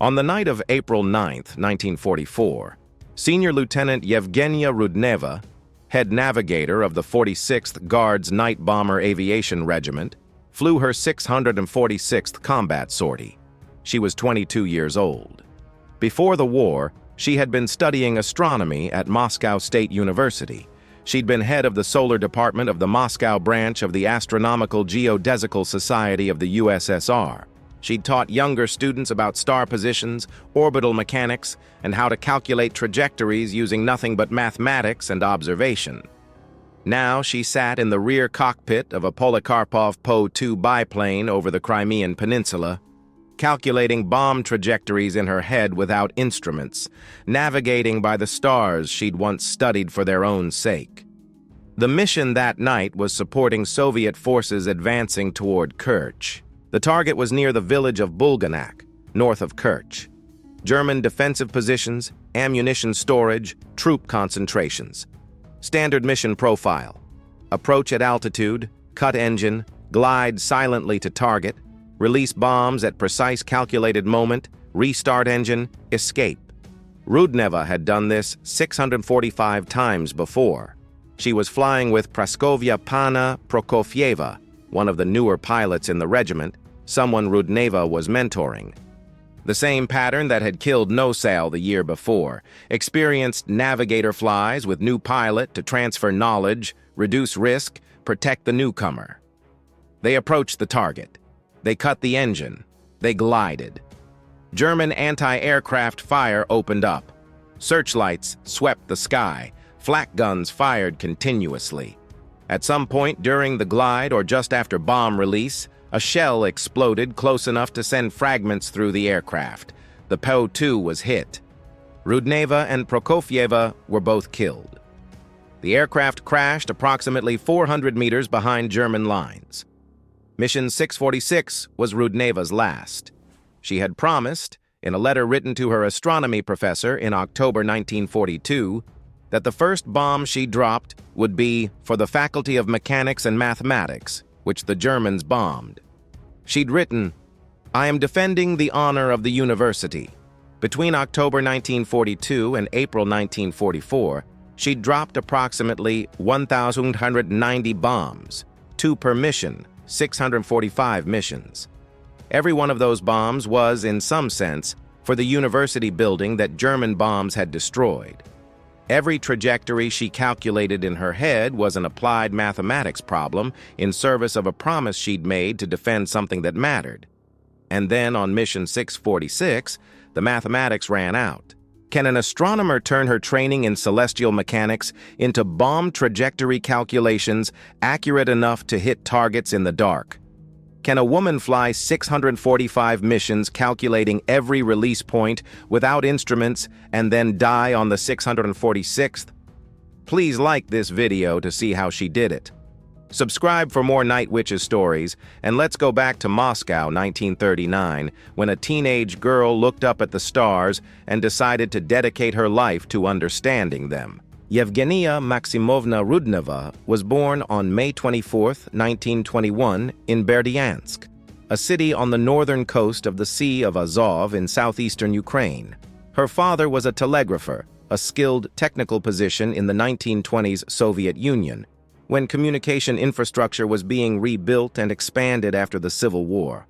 On the night of April 9, 1944, Senior Lieutenant Yevgeniya Rudneva, head navigator of the 46th Guards Night Bomber Aviation Regiment, flew her 646th combat sortie. She was 22 years old. Before the war, she had been studying astronomy at Moscow State University. She'd been head of the solar department of the Moscow branch of the Astronomical-Geodesical Society of the USSR. She'd taught younger students about star positions, orbital mechanics, and how to calculate trajectories using nothing but mathematics and observation. Now she sat in the rear cockpit of a Polikarpov Po-2 biplane over the Crimean Peninsula, calculating bomb trajectories in her head without instruments, navigating by the stars she'd once studied for their own sake. The mission that night was supporting Soviet forces advancing toward Kerch. The target was near the village of Bulganak, north of Kerch. German defensive positions, ammunition storage, troop concentrations. Standard mission profile: approach at altitude, cut engine, glide silently to target, release bombs at precise calculated moment, restart engine, escape. Rudneva had done this 645 times before. She was flying with Praskovya Prokofyeva, one of the newer pilots in the regiment, someone Rudneva was mentoring. The same pattern that had killed Nosal the year before: experienced navigator flies with new pilot to transfer knowledge, reduce risk, protect the newcomer. They approached the target. They cut the engine. They glided. German anti-aircraft fire opened up. Searchlights swept the sky. Flak guns fired continuously. At some point during the glide or just after bomb release, a shell exploded close enough to send fragments through the aircraft. The Po-2 was hit. Rudneva and Prokofyeva were both killed. The aircraft crashed approximately 400 meters behind German lines. Mission 646 was Rudneva's last. She had promised, in a letter written to her astronomy professor in October 1942, that the first bomb she dropped would be for the Faculty of Mechanics and Mathematics, which the Germans bombed. She'd written, "I am defending the honor of the university." Between October 1942 and April 1944, she'd dropped approximately 1,190 bombs, 2 per mission, 645 missions. Every one of those bombs was, in some sense, for the university building that German bombs had destroyed. Every trajectory she calculated in her head was an applied mathematics problem in service of a promise she'd made to defend something that mattered. And then on mission 646, the mathematics ran out. Can an astronomer turn her training in celestial mechanics into bomb trajectory calculations accurate enough to hit targets in the dark? Can a woman fly 645 missions calculating every release point without instruments and then die on the 646th? Please like this video to see how she did it. Subscribe for more Night Witches stories, and let's go back to Moscow 1939, when a teenage girl looked up at the stars and decided to dedicate her life to understanding them. Yevgeniya Maximovna Rudneva was born on May 24, 1921, in Berdyansk, a city on the northern coast of the Sea of Azov in southeastern Ukraine. Her father was a telegrapher, a skilled technical position in the 1920s Soviet Union, when communication infrastructure was being rebuilt and expanded after the Civil War.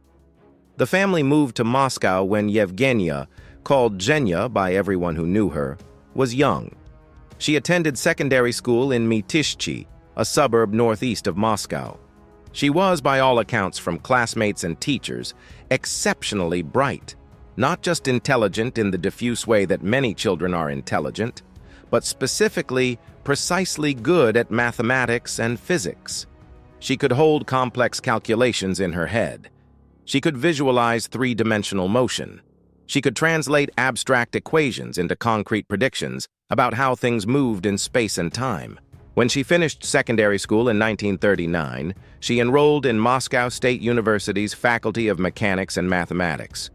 The family moved to Moscow when Yevgenia, called Zhenya by everyone who knew her, was young. She attended secondary school in Mytishchi, a suburb northeast of Moscow. She was, by all accounts from classmates and teachers, exceptionally bright. Not just intelligent in the diffuse way that many children are intelligent, but specifically, precisely good at mathematics and physics. She could hold complex calculations in her head. She could visualize three-dimensional motion. She could translate abstract equations into concrete predictions about how things moved in space and time. When she finished secondary school in 1939, she enrolled in Moscow State University's Faculty of Mechanics and Mathematics.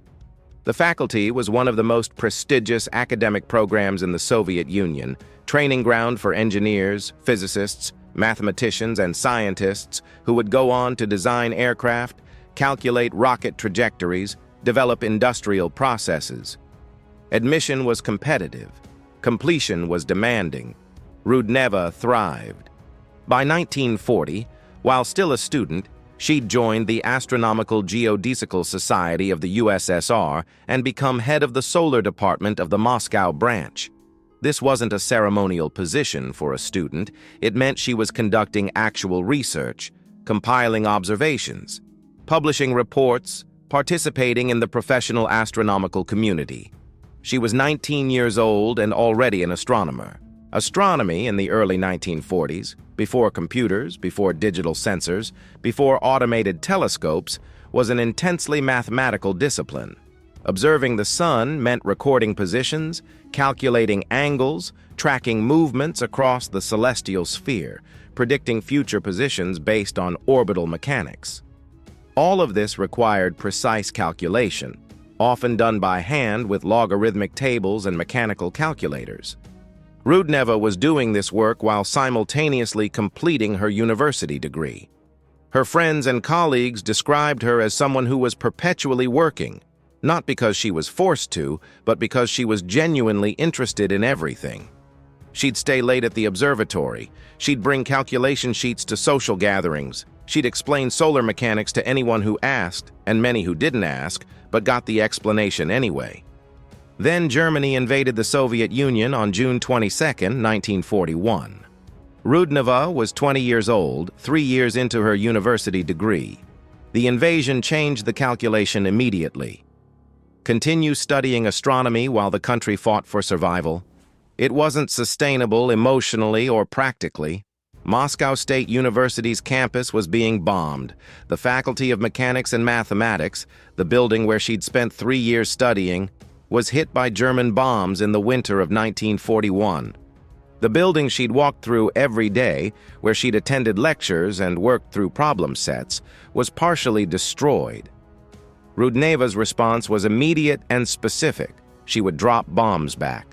The faculty was one of the most prestigious academic programs in the Soviet Union, training ground for engineers, physicists, mathematicians, and scientists who would go on to design aircraft, calculate rocket trajectories, develop industrial processes. Admission was competitive. Completion was demanding. Rudneva thrived. By 1940, while still a student, she'd joined the Astronomical-Geodesical Society of the USSR and become head of the solar department of the Moscow branch. This wasn't a ceremonial position for a student. It meant she was conducting actual research, compiling observations, publishing reports, participating in the professional astronomical community. She was 19 years old and already an astronomer. Astronomy in the early 1940s, before computers, before digital sensors, before automated telescopes, was an intensely mathematical discipline. Observing the sun meant recording positions, calculating angles, tracking movements across the celestial sphere, predicting future positions based on orbital mechanics. All of this required precise calculation, often done by hand with logarithmic tables and mechanical calculators. Rudneva was doing this work while simultaneously completing her university degree. Her friends and colleagues described her as someone who was perpetually working, not because she was forced to, but because she was genuinely interested in everything. She'd stay late at the observatory. She'd bring calculation sheets to social gatherings. She'd explain solar mechanics to anyone who asked, and many who didn't ask, but got the explanation anyway. Then Germany invaded the Soviet Union on June 22, 1941. Rudneva was 20 years old, 3 years into her university degree. The invasion changed the calculation immediately. Continue studying astronomy while the country fought for survival? It wasn't sustainable emotionally or practically. Moscow State University's campus was being bombed. The Faculty of Mechanics and Mathematics, the building where she'd spent 3 years studying, was hit by German bombs in the winter of 1941. The building she'd walked through every day, where she'd attended lectures and worked through problem sets, was partially destroyed. Rudneva's response was immediate and specific. She would drop bombs back.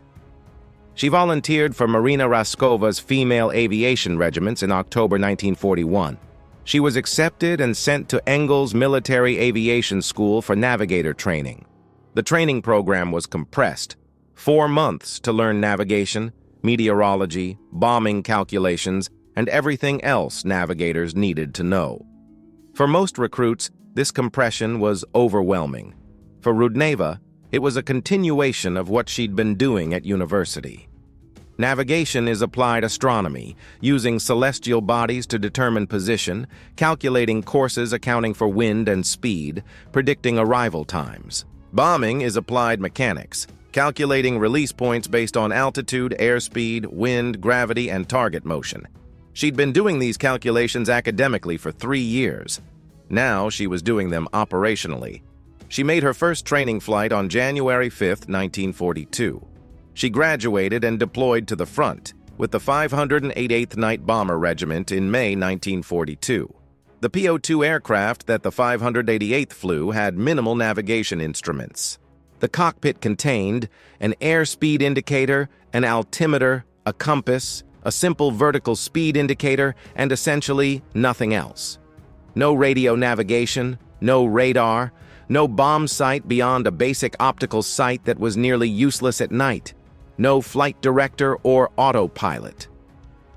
She volunteered for Marina Raskova's female aviation regiments in October 1941. She was accepted and sent to Engels Military Aviation School for navigator training. The training program was compressed. 4 months to learn navigation, meteorology, bombing calculations, and everything else navigators needed to know. For most recruits, this compression was overwhelming. For Rudneva, it was a continuation of what she'd been doing at university. Navigation is applied astronomy, using celestial bodies to determine position, calculating courses accounting for wind and speed, predicting arrival times. Bombing is applied mechanics, calculating release points based on altitude, airspeed, wind, gravity, and target motion. She'd been doing these calculations academically for 3 years. Now she was doing them operationally. She made her first training flight on January 5, 1942. She graduated and deployed to the front with the 588th Night Bomber Regiment in May 1942. The PO-2 aircraft that the 588th flew had minimal navigation instruments. The cockpit contained an airspeed indicator, an altimeter, a compass, a simple vertical speed indicator, and essentially nothing else. No radio navigation, no radar, no bomb sight beyond a basic optical sight that was nearly useless at night, no flight director or autopilot.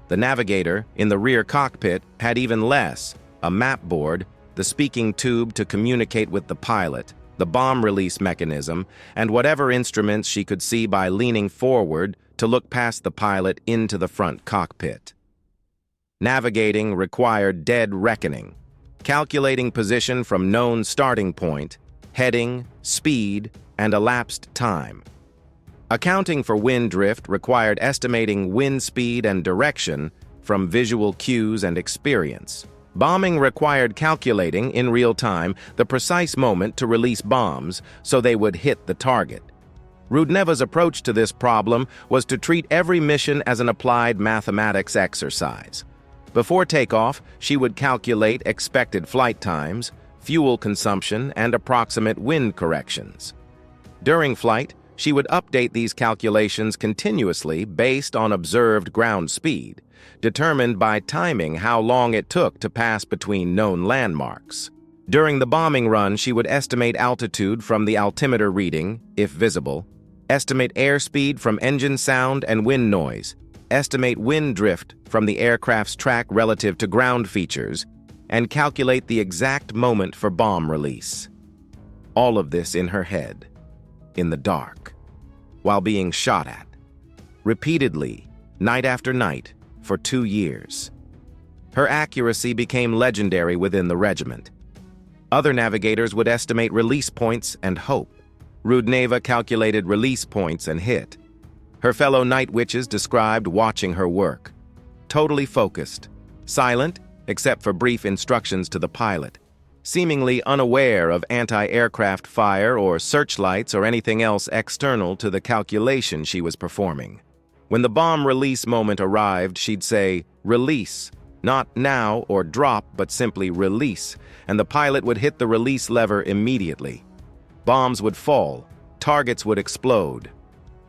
The navigator in the rear cockpit had even less: a map board, the speaking tube to communicate with the pilot, the bomb release mechanism, and whatever instruments she could see by leaning forward to look past the pilot into the front cockpit. Navigating required dead reckoning, calculating position from known starting point, heading, speed, and elapsed time. Accounting for wind drift required estimating wind speed and direction from visual cues and experience. Bombing required calculating, in real time, the precise moment to release bombs so they would hit the target. Rudneva's approach to this problem was to treat every mission as an applied mathematics exercise. Before takeoff, she would calculate expected flight times, fuel consumption, and approximate wind corrections. During flight, she would update these calculations continuously based on observed ground speed, determined by timing how long it took to pass between known landmarks. During the bombing run, she would estimate altitude from the altimeter reading, if visible, estimate airspeed from engine sound and wind noise, estimate wind drift from the aircraft's track relative to ground features, and calculate the exact moment for bomb release. All of this in her head, in the dark, while being shot at, repeatedly, night after night, for 2 years. Her accuracy became legendary within the regiment. Other navigators would estimate release points and hope. Rudneva calculated release points and hit. Her fellow night witches described watching her work. Totally focused, silent, except for brief instructions to the pilot, seemingly unaware of anti-aircraft fire or searchlights or anything else external to the calculation she was performing. When the bomb release moment arrived, she'd say, "Release," not "now" or "drop," but simply "release," and the pilot would hit the release lever immediately. Bombs would fall, targets would explode.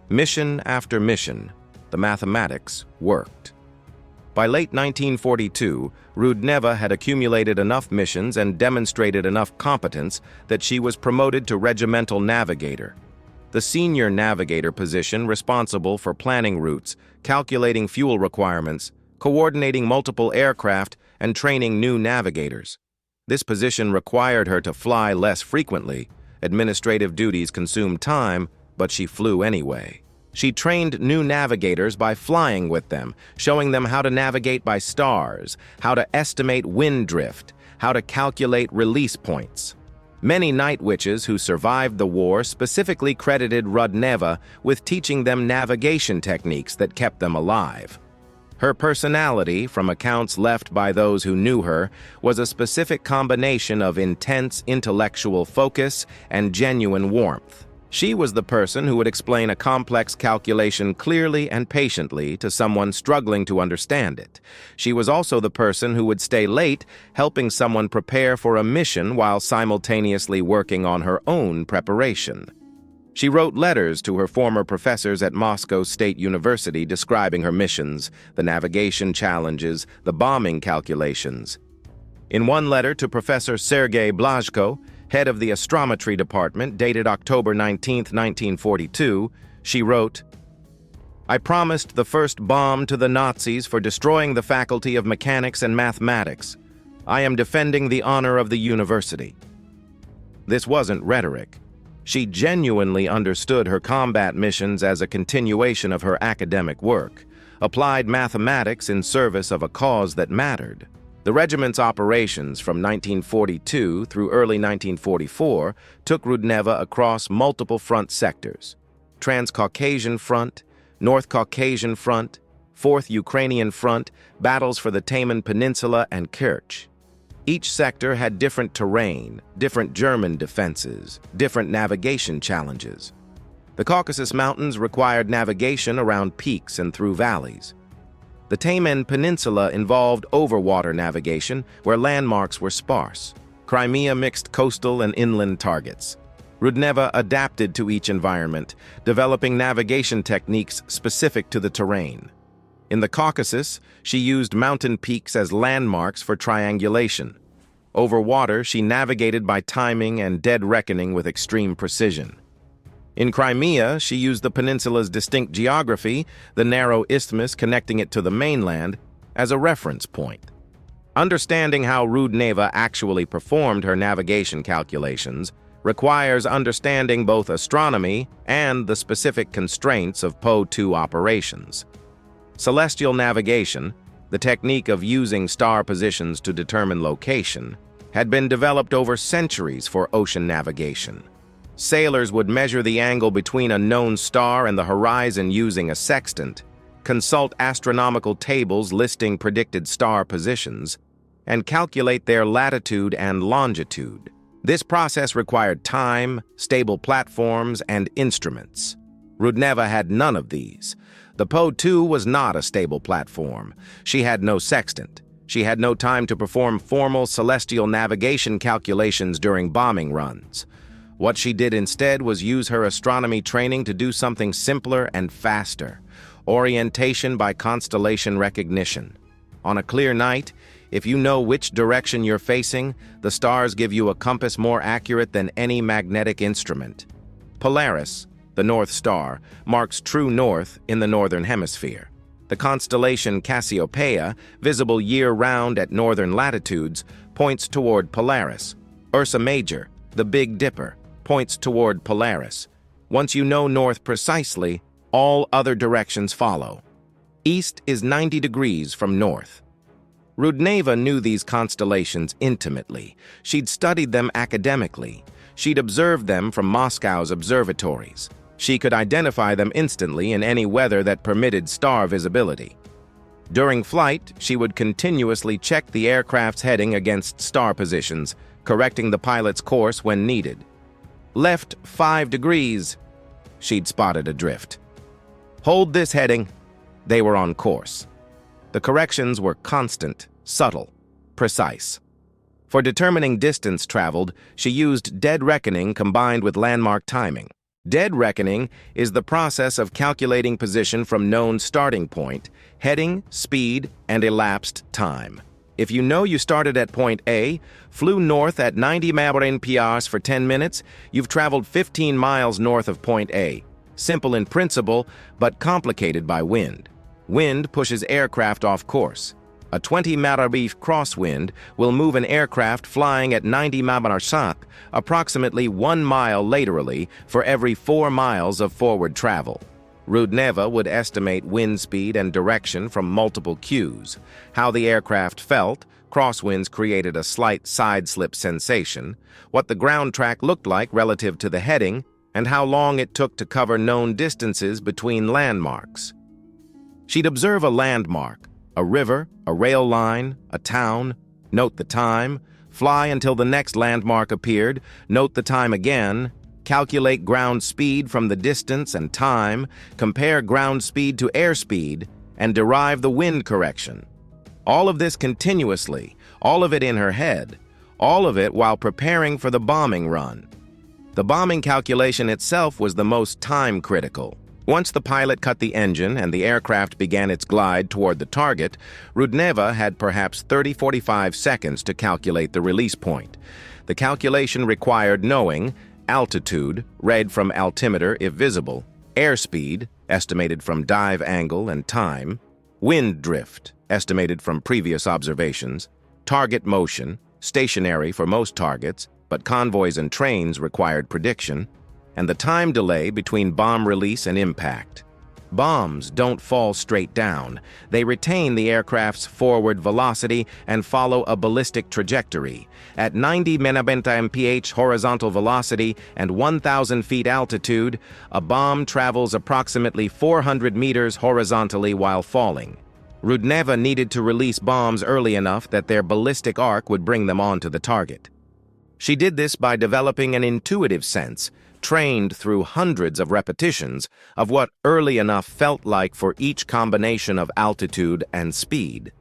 Mission after mission, the mathematics worked. By late 1942, Rudneva had accumulated enough missions and demonstrated enough competence that she was promoted to regimental navigator, the senior navigator position responsible for planning routes, calculating fuel requirements, coordinating multiple aircraft, and training new navigators. This position required her to fly less frequently. Administrative duties consumed time, but she flew anyway. She trained new navigators by flying with them, showing them how to navigate by stars, how to estimate wind drift, how to calculate release points. Many night witches who survived the war specifically credited Rudneva with teaching them navigation techniques that kept them alive. Her personality, from accounts left by those who knew her, was a specific combination of intense intellectual focus and genuine warmth. She was the person who would explain a complex calculation clearly and patiently to someone struggling to understand it. She was also the person who would stay late, helping someone prepare for a mission while simultaneously working on her own preparation. She wrote letters to her former professors at Moscow State University describing her missions, the navigation challenges, the bombing calculations. In one letter to Professor Sergei Blazhko, head of the astrometry department, dated October 19, 1942, she wrote, "I promised the first bomb to the Nazis for destroying the faculty of mechanics and mathematics. I am defending the honor of the university." This wasn't rhetoric. She genuinely understood her combat missions as a continuation of her academic work, applied mathematics in service of a cause that mattered. The regiment's operations from 1942 through early 1944 took Rudneva across multiple front sectors: Transcaucasian Front, North Caucasian Front, 4th Ukrainian Front, battles for the Crimean Peninsula and Kerch. Each sector had different terrain, different German defenses, different navigation challenges. The Caucasus Mountains required navigation around peaks and through valleys. The Crimean Peninsula involved overwater navigation where landmarks were sparse. Crimea mixed coastal and inland targets. Rudneva adapted to each environment, developing navigation techniques specific to the terrain. In the Caucasus, she used mountain peaks as landmarks for triangulation. Over water, she navigated by timing and dead reckoning with extreme precision. In Crimea, she used the peninsula's distinct geography, the narrow isthmus connecting it to the mainland, as a reference point. Understanding how Rudneva actually performed her navigation calculations requires understanding both astronomy and the specific constraints of Po-2 operations. Celestial navigation, the technique of using star positions to determine location, had been developed over centuries for ocean navigation. Sailors would measure the angle between a known star and the horizon using a sextant, consult astronomical tables listing predicted star positions, and calculate their latitude and longitude. This process required time, stable platforms, and instruments. Rudneva had none of these. The Po-2 was not a stable platform. She had no sextant. She had no time to perform formal celestial navigation calculations during bombing runs. What she did instead was use her astronomy training to do something simpler and faster: orientation by constellation recognition. On a clear night, If you know which direction you're facing, the stars give you a compass more accurate than any magnetic instrument. Polaris, the North Star, marks true north in the northern hemisphere. The constellation Cassiopeia, visible year-round at northern latitudes, points toward Polaris. Ursa Major, the Big Dipper, points toward Polaris. Once you know north precisely, all other directions follow. East is 90 degrees from north. Rudneva knew these constellations intimately. She'd studied them academically. She'd observed them from Moscow's observatories. She could identify them instantly in any weather that permitted star visibility. During flight, she would continuously check the aircraft's heading against star positions, correcting the pilot's course when needed. Left 5 degrees. She'd spotted a drift. Hold this heading. They were on course. The corrections were constant, subtle, precise. For determining distance traveled, she used dead reckoning combined with landmark timing. Dead reckoning is the process of calculating position from known starting point, heading, speed, and elapsed time. If you know you started at point A, flew north at 90 mph for 10 minutes, you've traveled 15 miles north of point A. Simple in principle, but complicated by wind. Wind pushes aircraft off course. A 20 mph crosswind will move an aircraft flying at 90 mph, approximately 1 mile laterally for every 4 miles of forward travel. Rudneva would estimate wind speed and direction from multiple cues. How the aircraft felt, crosswinds created a slight side-slip sensation, what the ground track looked like relative to the heading, and how long it took to cover known distances between landmarks. She'd observe a landmark, a river, a rail line, a town, note the time, fly until the next landmark appeared, note the time again, calculate ground speed from the distance and time, compare ground speed to airspeed, and derive the wind correction. All of this continuously, all of it in her head, all of it while preparing for the bombing run. The bombing calculation itself was the most time-critical. Once the pilot cut the engine and the aircraft began its glide toward the target, Rudneva had perhaps 30-45 seconds to calculate the release point. The calculation required knowing altitude, read from altimeter if visible, airspeed, estimated from dive angle and time, wind drift, estimated from previous observations, target motion, stationary for most targets, but convoys and trains required prediction, and the time delay between bomb release and impact. Bombs don't fall straight down. They retain the aircraft's forward velocity and follow a ballistic trajectory. At 90 mph horizontal velocity and 1,000 feet altitude, a bomb travels approximately 400 meters horizontally while falling. Rudneva needed to release bombs early enough that their ballistic arc would bring them onto the target. She did this by developing an intuitive sense, trained through hundreds of repetitions, of what early enough felt like for each combination of altitude and speed.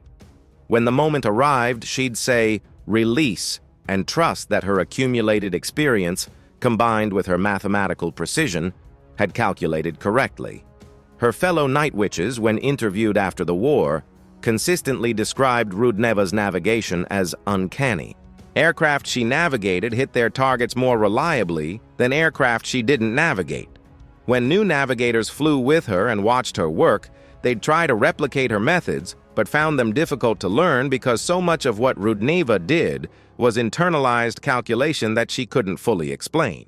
When the moment arrived, she'd say, "Release," and trust that her accumulated experience, combined with her mathematical precision, had calculated correctly. Her fellow night witches, when interviewed after the war, consistently described Rudneva's navigation as uncanny. Aircraft she navigated hit their targets more reliably than aircraft she didn't navigate. When new navigators flew with her and watched her work, they'd try to replicate her methods, but found them difficult to learn because so much of what Rudneva did was internalized calculation that she couldn't fully explain.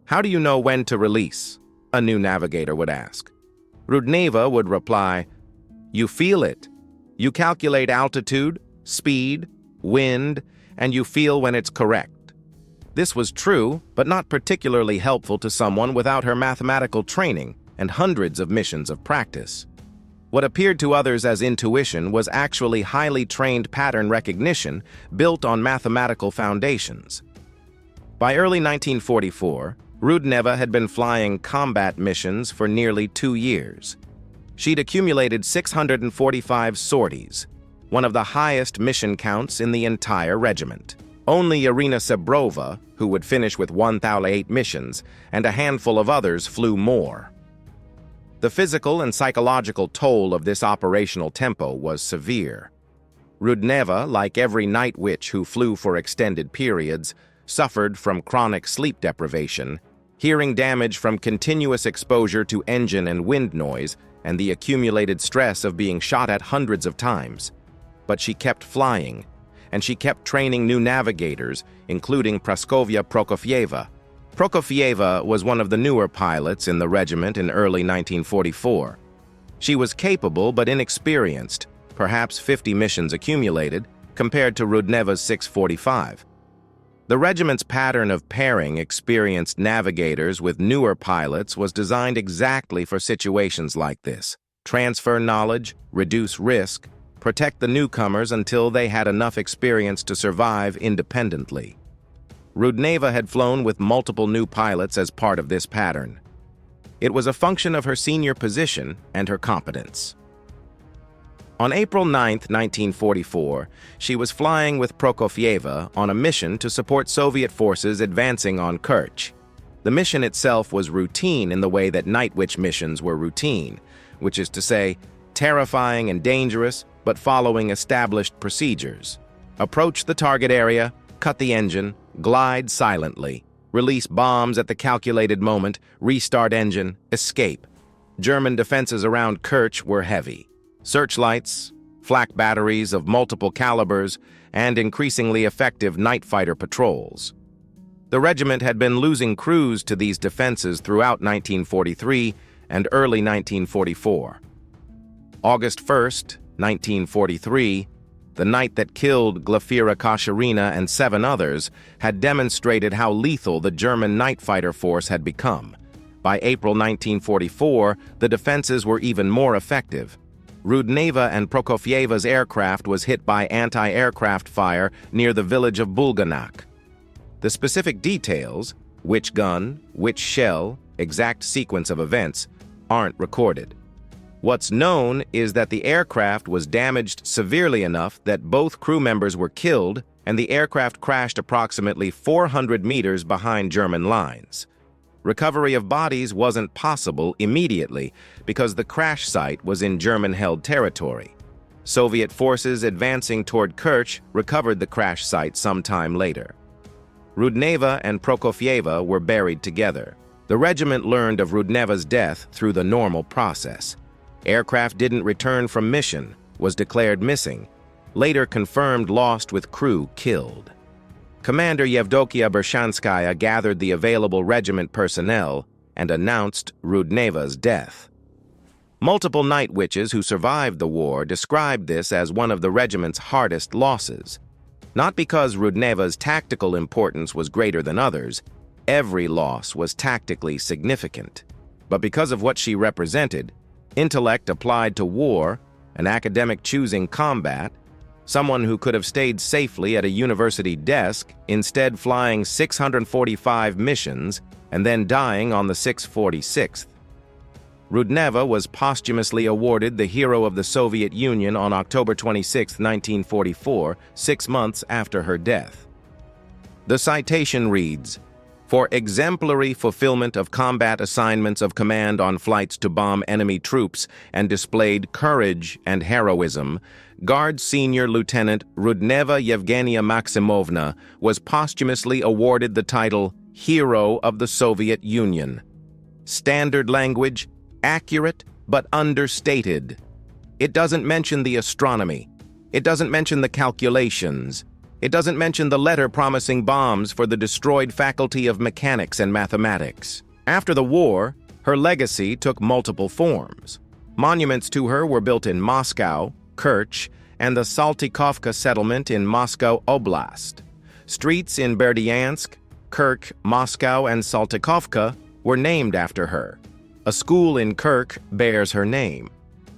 "How do you know when to release?" a new navigator would ask. Rudneva would reply, "You feel it. You calculate altitude, speed, wind, and you feel when it's correct." This was true, but not particularly helpful to someone without her mathematical training and hundreds of missions of practice. What appeared to others as intuition was actually highly trained pattern recognition built on mathematical foundations. By early 1944, Rudneva had been flying combat missions for nearly 2 years. She'd accumulated 645 sorties, one of the highest mission counts in the entire regiment. Only Irina Sebrova, who would finish with 1,008 missions, and a handful of others flew more. The physical and psychological toll of this operational tempo was severe. Rudneva, like every night witch who flew for extended periods, suffered from chronic sleep deprivation, hearing damage from continuous exposure to engine and wind noise, and the accumulated stress of being shot at hundreds of times. But she kept flying, and she kept training new navigators, including Praskovya Prokofyeva. Prokofyeva was one of the newer pilots in the regiment in early 1944. She was capable but inexperienced, perhaps 50 missions accumulated, compared to Rudneva's 645. The regiment's pattern of pairing experienced navigators with newer pilots was designed exactly for situations like this. Transfer knowledge, reduce risk, protect the newcomers until they had enough experience to survive independently. Rudneva had flown with multiple new pilots as part of this pattern. It was a function of her senior position and her competence. On April 9, 1944, she was flying with Prokofyeva on a mission to support Soviet forces advancing on Kerch. The mission itself was routine in the way that Night Witch missions were routine, which is to say, terrifying and dangerous, but following established procedures. Approach the target area, cut the engine, glide silently, release bombs at the calculated moment, restart engine, escape. German defenses around Kerch were heavy. Searchlights, flak batteries of multiple calibers, and increasingly effective night fighter patrols. The regiment had been losing crews to these defenses throughout 1943 and early 1944. August 1st, 1943, the night that killed Glafira Kashirina and 7 others, had demonstrated how lethal the German night fighter force had become. By April 1944, the defenses were even more effective. Rudneva and Prokofyeva's aircraft was hit by anti-aircraft fire near the village of Bulganak. The specific details, which gun, which shell, exact sequence of events, aren't recorded. What's known is that the aircraft was damaged severely enough that both crew members were killed, and the aircraft crashed approximately 400 meters behind German lines. Recovery of bodies wasn't possible immediately because the crash site was in German-held territory. Soviet forces advancing toward Kerch recovered the crash site sometime later. Rudneva and Prokofyeva were buried together. The regiment learned of Rudneva's death through the normal process. Aircraft didn't return from mission, was declared missing, later confirmed lost with crew killed. Commander Yevdokia Bershanskaya gathered the available regiment personnel and announced Rudneva's death. Multiple night witches who survived the war described this as one of the regiment's hardest losses. Not because Rudneva's tactical importance was greater than others, every loss was tactically significant, but because of what she represented: intellect applied to war, an academic choosing combat, someone who could have stayed safely at a university desk, instead flying 645 missions and then dying on the 646th. Rudneva was posthumously awarded the Hero of the Soviet Union on October 26, 1944, 6 months after her death. The citation reads, "For exemplary fulfillment of combat assignments of command on flights to bomb enemy troops and displayed courage and heroism, Guard Senior Lieutenant Rudneva Yevgeniya Maximovna was posthumously awarded the title Hero of the Soviet Union." Standard language, accurate but understated. It doesn't mention the astronomy. It doesn't mention the calculations. It doesn't mention the letter promising bombs for the destroyed Faculty of Mechanics and Mathematics. After the war, her legacy took multiple forms. Monuments to her were built in Moscow, Kerch, and the Saltykovka settlement in Moscow Oblast. Streets in Berdyansk, Kerch, Moscow, and Saltykovka were named after her. A school in Kerch bears her name.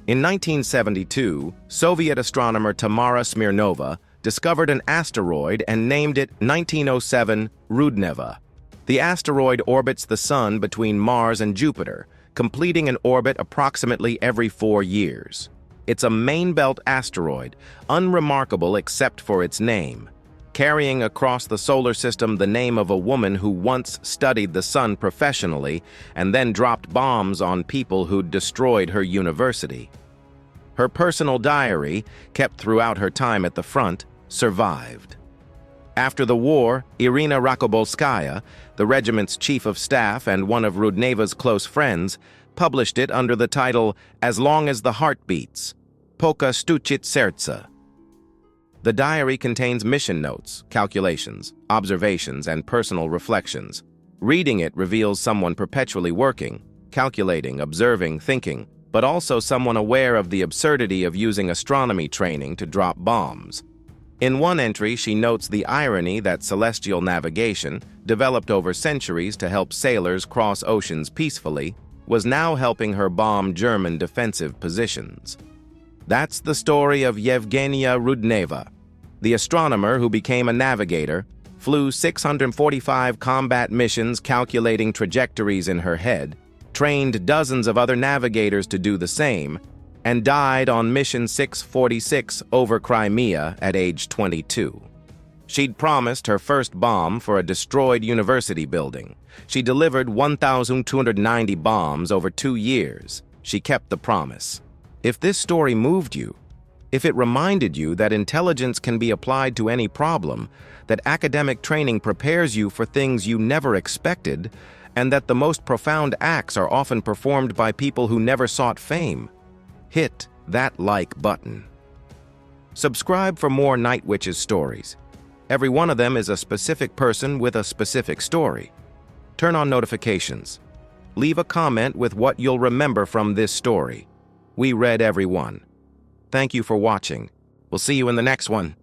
In 1972, Soviet astronomer Tamara Smirnova discovered an asteroid and named it 1907 Rudneva. The asteroid orbits the Sun between Mars and Jupiter, completing an orbit approximately every 4 years. It's a main-belt asteroid, unremarkable except for its name, carrying across the solar system the name of a woman who once studied the Sun professionally and then dropped bombs on people who'd destroyed her university. Her personal diary, kept throughout her time at the front, survived. After the war, Irina Rakobolskaya, the regiment's chief of staff and one of Rudneva's close friends, published it under the title As Long as the Heart Beats, Poka Stuchit Serce. The diary contains mission notes, calculations, observations, and personal reflections. Reading it reveals someone perpetually working, calculating, observing, thinking, but also someone aware of the absurdity of using astronomy training to drop bombs. In one entry, she notes the irony that celestial navigation, developed over centuries to help sailors cross oceans peacefully, was now helping her bomb German defensive positions. That's the story of Yevgeniya Rudneva, the astronomer who became a navigator, flew 645 combat missions calculating trajectories in her head, trained dozens of other navigators to do the same, and died on mission 646 over Crimea at age 22. She'd promised her first bomb for a destroyed university building. She delivered 1,290 bombs over 2 years. She kept the promise. If this story moved you, if it reminded you that intelligence can be applied to any problem, that academic training prepares you for things you never expected, and that the most profound acts are often performed by people who never sought fame, hit that like button. Subscribe for more Night Witches stories. Every one of them is a specific person with a specific story. Turn on notifications. Leave a comment with what you'll remember from this story. We read every one. Thank you for watching. We'll see you in the next one.